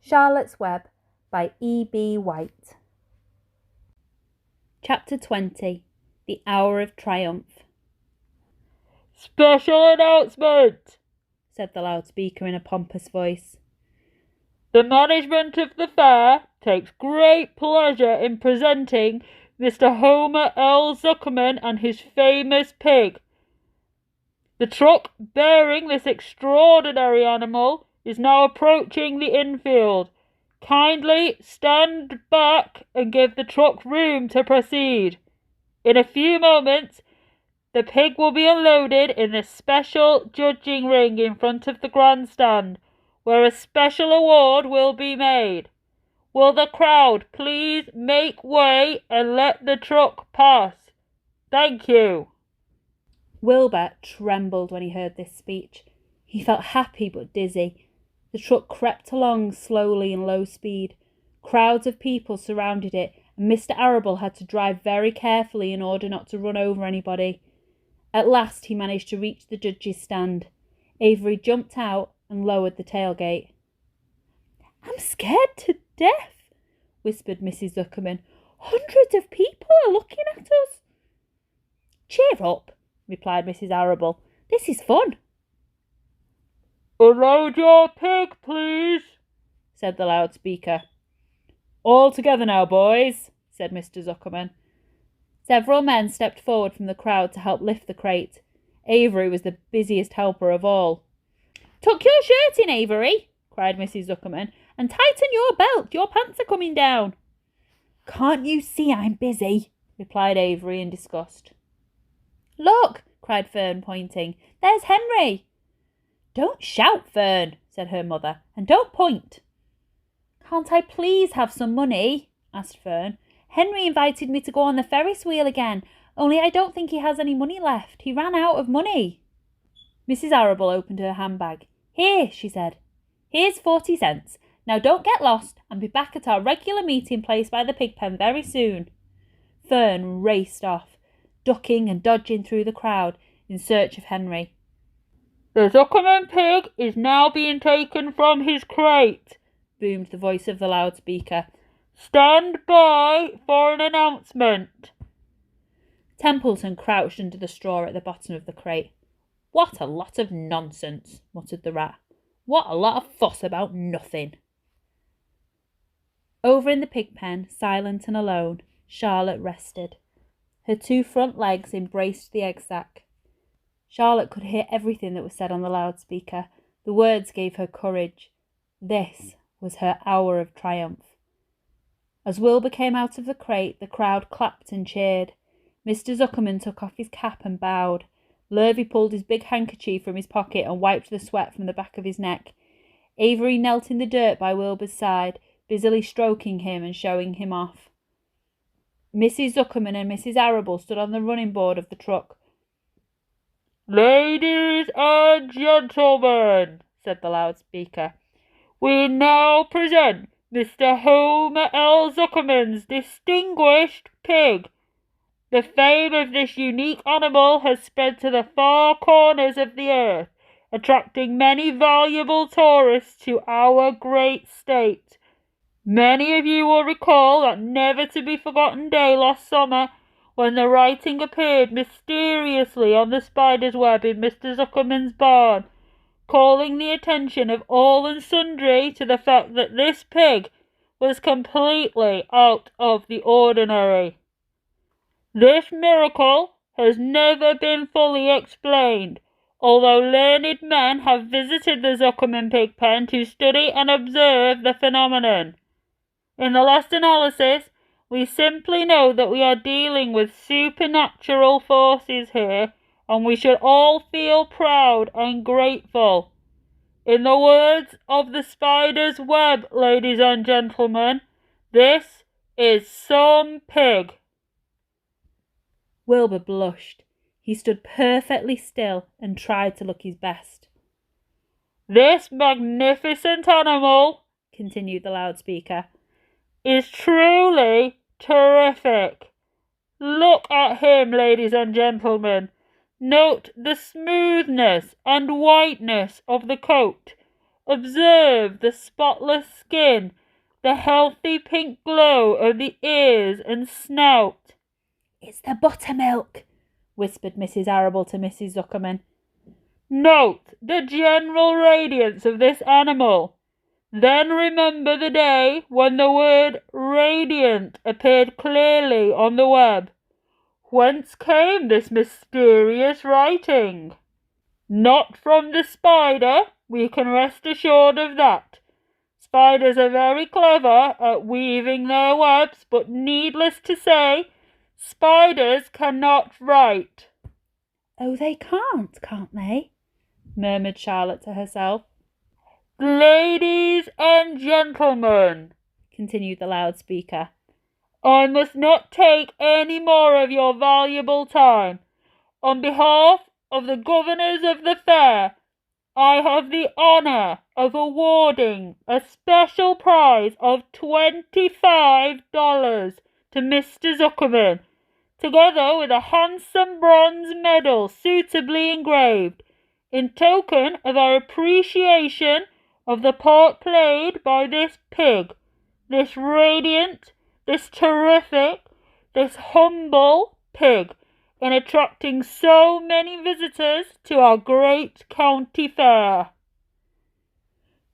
Charlotte's Web by E.B. White. Chapter 20. The Hour of Triumph. "Special announcement," said the loudspeaker in a pompous voice. "The management of the fair takes great pleasure in presenting Mr. Homer L. Zuckerman and his famous pig. The truck bearing this extraordinary animal is now approaching the infield. Kindly stand back and give the truck room to proceed. In a few moments, the pig will be unloaded in the special judging ring in front of the grandstand, where a special award will be made. Will the crowd please make way and let the truck pass? Thank you." Wilbur trembled when he heard this speech. He felt happy but dizzy. The truck crept along slowly in low speed. Crowds of people surrounded it, and Mr. Arable had to drive very carefully in order not to run over anybody. At last he managed to reach the judge's stand. Avery jumped out and lowered the tailgate. "I'm scared to death," whispered Mrs. Zuckerman. "Hundreds of people are looking at us." "Cheer up," replied Mrs. Arable. "This is fun." "Unload your pig, please," said the loudspeaker. "All together now, boys," said Mr. Zuckerman. Several men stepped forward from the crowd to help lift the crate. Avery was the busiest helper of all. "Tuck your shirt in, Avery," cried Mrs. Zuckerman, "and tighten your belt. Your pants are coming down." "Can't you see I'm busy?" replied Avery in disgust. "Look," cried Fern, pointing. "There's Henry." "Don't shout, Fern," said her mother, "and don't point." "Can't I please have some money?" asked Fern. "Henry invited me to go on the Ferris wheel again, only I don't think he has any money left. He ran out of money." Mrs. Arable opened her handbag. "Here," she said. "Here's 40 cents. Now don't get lost, and be back at our regular meeting place by the pig pen very soon." Fern raced off, ducking and dodging through the crowd in search of Henry. "The Zuckerman pig is now being taken from his crate," boomed the voice of the loudspeaker. "Stand by for an announcement." Templeton crouched under the straw at the bottom of the crate. "What a lot of nonsense," muttered the rat. "What a lot of fuss about nothing." Over in the pig pen, silent and alone, Charlotte rested. Her two front legs embraced the egg sack. Charlotte could hear everything that was said on the loudspeaker. The words gave her courage. This was her hour of triumph. As Wilbur came out of the crate, the crowd clapped and cheered. Mr. Zuckerman took off his cap and bowed. Lurvy pulled his big handkerchief from his pocket and wiped the sweat from the back of his neck. Avery knelt in the dirt by Wilbur's side, busily stroking him and showing him off. Mrs. Zuckerman and Mrs. Arable stood on the running board of the truck. "Ladies and gentlemen," said the loudspeaker, "we now present Mr. Homer L. Zuckerman's distinguished pig. The fame of this unique animal has spread to the far corners of the earth, attracting many valuable tourists to our great state. Many of you will recall that never-to-be-forgotten day last summer when the writing appeared mysteriously on the spider's web in Mr. Zuckerman's barn, calling the attention of all and sundry to the fact that this pig was completely out of the ordinary. This miracle has never been fully explained, although learned men have visited the Zuckerman pig pen to study and observe the phenomenon. In the last analysis, we simply know that we are dealing with supernatural forces here, and we should all feel proud and grateful. In the words of the spider's web, ladies and gentlemen, this is some pig." Wilbur blushed. He stood perfectly still and tried to look his best. "This magnificent animal," continued the loudspeaker, "is truly terrific. Look at him, ladies and gentlemen. Note the smoothness and whiteness of the coat, Observe the spotless skin, the healthy pink glow of the ears and snout. It's the buttermilk, whispered Mrs. Arable to Mrs. Zuckerman. Note the general radiance of this animal. Then remember the day when the word radiant appeared clearly on the web. Whence came this mysterious writing? Not from the spider, we can rest assured of that. Spiders are very clever at weaving their webs, but needless to say, spiders cannot write. Oh, they can't they? Murmured Charlotte to herself. Ladies and gentlemen, continued the loudspeaker, I must not take any more of your valuable time. On behalf of the governors of the fair, I have the honour of awarding a special prize of $25 to Mr. Zuckerman, together with a handsome bronze medal suitably engraved, in token of our appreciation of the part played by this pig, this radiant, this terrific, this humble pig, in attracting so many visitors to our great county fair.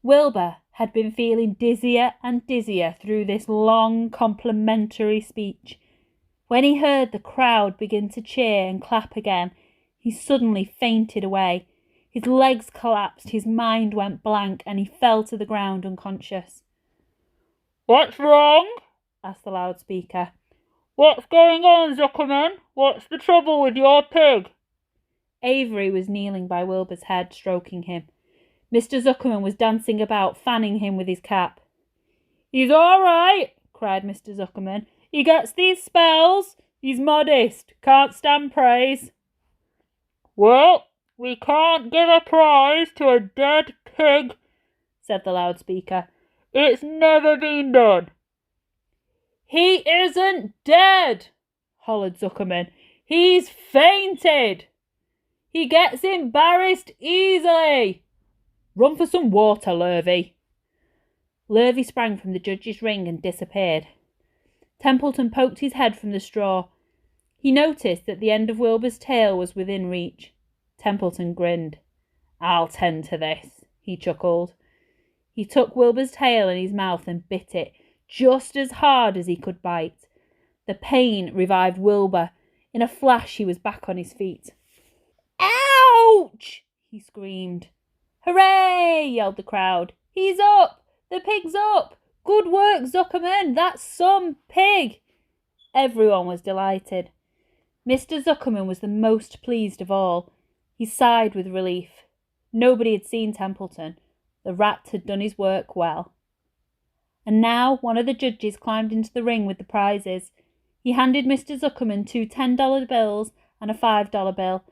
Wilbur had been feeling dizzier and dizzier through this long complimentary speech. When he heard the crowd begin to cheer and clap again, he suddenly fainted away. His legs collapsed, his mind went blank, and he fell to the ground unconscious. What's wrong? asked the loudspeaker. What's going on, Zuckerman? What's the trouble with your pig? Avery was kneeling by Wilbur's head, stroking him. Mr. Zuckerman was dancing about, fanning him with his cap. He's all right, cried Mr. Zuckerman. He gets these spells. He's modest, can't stand praise. Well, we can't give a prize to a dead pig, said the loudspeaker. It's never been done. He isn't dead, hollered Zuckerman. He's fainted. He gets embarrassed easily. Run for some water, Lurvy. Lurvy sprang from the judge's ring and disappeared. Templeton poked his head from the straw. He noticed that the end of Wilbur's tail was within reach. Templeton grinned. I'll tend to this, he chuckled. He took Wilbur's tail in his mouth and bit it, just as hard as he could bite. The pain revived Wilbur. In a flash he was back on his feet. Ouch! He screamed. Hooray! Yelled the crowd. He's up! The pig's up! Good work, Zuckerman! That's some pig! Everyone was delighted. Mr. Zuckerman was the most pleased of all. He sighed with relief. Nobody had seen Templeton. The rat had done his work well. And now one of the judges climbed into the ring with the prizes. He handed Mr. Zuckerman 2 $10 bills and a $5 bill.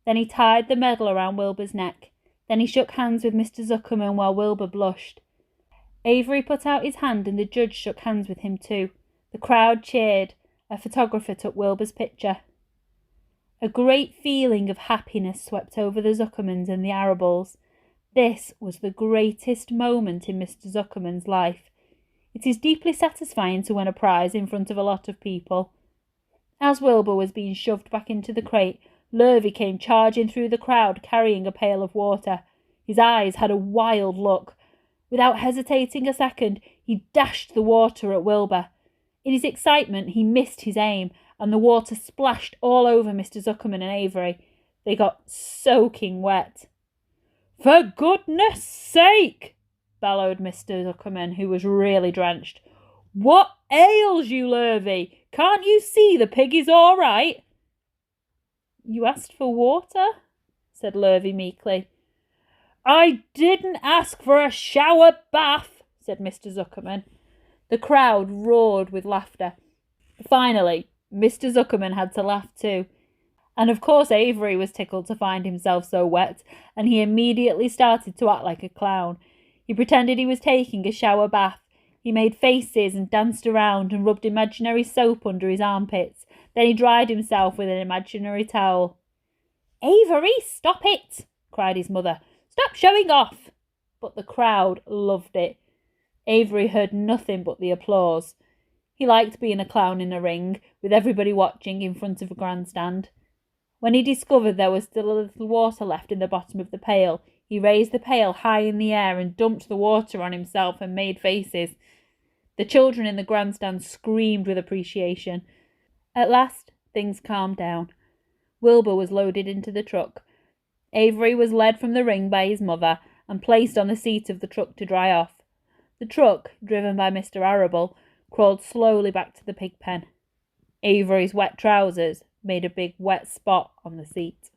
Then he tied the medal around Wilbur's neck. Then he shook hands with Mr. Zuckerman while Wilbur blushed. Avery put out his hand and the judge shook hands with him too. The crowd cheered. A photographer took Wilbur's picture. A great feeling of happiness swept over the Zuckermans and the Arables. This was the greatest moment in Mr. Zuckerman's life. It is deeply satisfying to win a prize in front of a lot of people. As Wilbur was being shoved back into the crate, Lurvy came charging through the crowd carrying a pail of water. His eyes had a wild look. Without hesitating a second, he dashed the water at Wilbur. In his excitement, he missed his aim, and the water splashed all over Mr. Zuckerman and Avery. They got soaking wet. For goodness sake, bellowed Mr. Zuckerman, who was really drenched. What ails you, Lurvy? Can't you see the pig is all right? You asked for water, said Lurvy meekly. I didn't ask for a shower bath, said Mr. Zuckerman. The crowd roared with laughter. Finally, Mr. Zuckerman had to laugh too. And of course Avery was tickled to find himself so wet, and he immediately started to act like a clown. He pretended he was taking a shower bath. He made faces and danced around and rubbed imaginary soap under his armpits. Then he dried himself with an imaginary towel. Avery, stop it, cried his mother. Stop showing off. but the crowd loved it. Avery heard nothing but the applause. He liked being a clown in a ring, with everybody watching in front of a grandstand. When he discovered there was still a little water left in the bottom of the pail, he raised the pail high in the air and dumped the water on himself and made faces. The children in the grandstand screamed with appreciation. At last, things calmed down. Wilbur was loaded into the truck. Avery was led from the ring by his mother and placed on the seat of the truck to dry off. The truck, driven by Mr. Arable, crawled slowly back to the pig pen. Avery's wet trousers made a big wet spot on the seat.